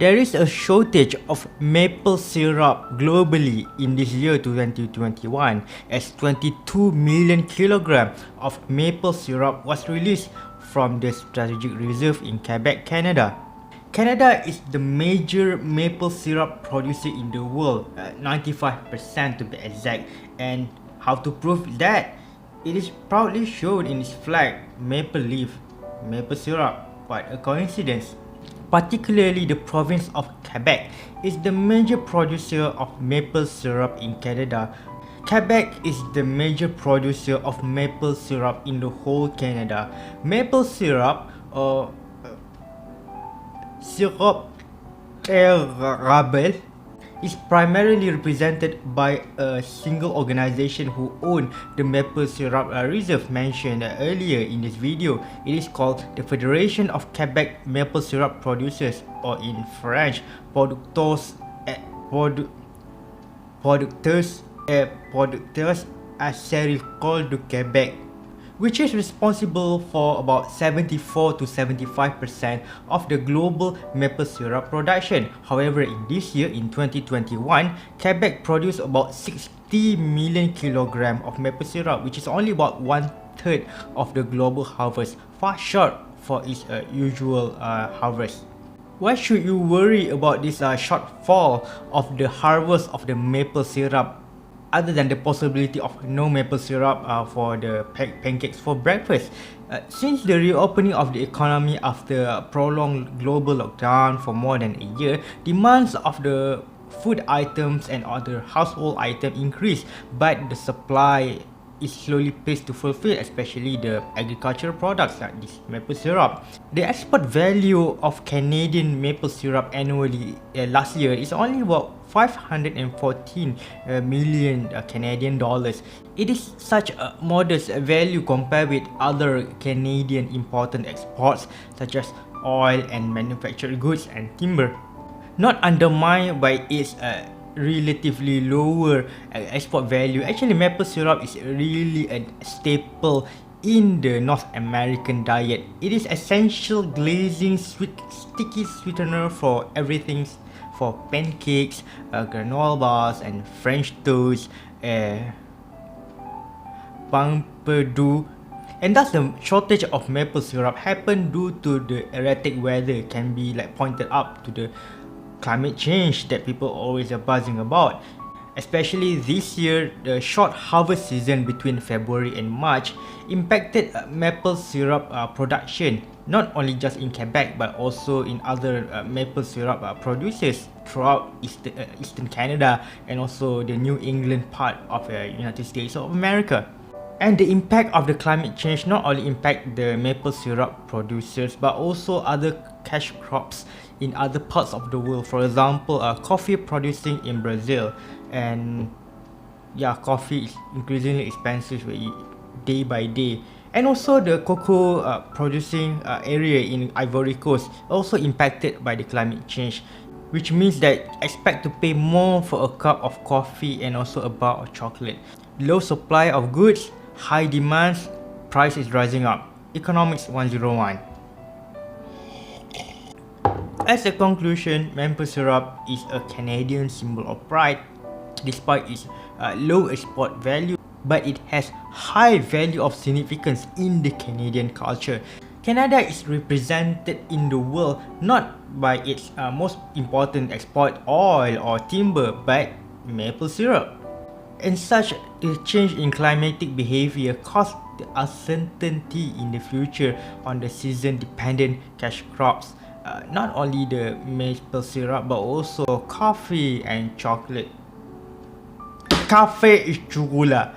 There is a shortage of maple syrup globally in this year 2021 as 22 million kilograms of maple syrup was released from the strategic reserve in Quebec, Canada. Canada is the major maple syrup producer in the world, 95% to be exact. And how to prove that? It is proudly shown in its flag, maple leaf, maple syrup. What a coincidence. Particularly the province of Quebec is the major producer of maple syrup in Canada. Quebec is the major producer of maple syrup in the whole Canada. Maple syrup or sirop érable is primarily represented by a single organization who own the maple syrup reserve mentioned earlier in this video. It is called the Federation of Quebec Maple Syrup Producers, or in French, Producteurs et Productrices Acéricoles du Québec, which is responsible for about 74 to 75% of the global maple syrup production. However, in this year, in 2021, Quebec produced about 60 million kilograms of maple syrup, which is only about 1/3 of the global harvest, far short for its usual harvest. Why should you worry about this shortfall of the harvest of the maple syrup, other than the possibility of no maple syrup for the pancakes for breakfast? Since the reopening of the economy after a prolonged global lockdown for more than a year, demands of the food items and other household items increase, but the supply is slowly paced to fulfill, especially the agricultural products like this maple syrup. The export value of Canadian maple syrup annually last year is only about 514 million Canadian dollars. It is such a modest value compared with other Canadian important exports such as oil and manufactured goods and timber. Not undermined by its relatively lower export value, actually maple syrup is really a staple in the North American diet. It is essential glazing, sticky sweetener for everything, for pancakes, granola bars and French toast, pompadour. And thus the shortage of maple syrup happened due to the erratic weather, can be pointed up to the climate change that people always are buzzing about. Especially this year, the short harvest season between February and March impacted maple syrup production, not only just in Quebec but also in other maple syrup producers throughout Eastern Canada and also the New England part of the United States of America. And the impact of the climate change not only impact the maple syrup producers but also other cash crops in other parts of the world. For example, coffee producing in Brazil, and coffee is increasingly expensive day by day. And also the cocoa producing area in Ivory Coast also impacted by the climate change, which means that expect to pay more for a cup of coffee and also a bar of chocolate. Low supply of goods, high demands, price is rising up. Economics 101. As a conclusion, maple syrup is a Canadian symbol of pride despite its low export value, but it has high value of significance in the Canadian culture. Canada is represented in the world not by its most important export, oil or timber, but maple syrup. And such the change in climatic behavior caused the uncertainty in the future on the season-dependent cash crops, not only the maple syrup but also coffee and chocolate. Café is chocolat.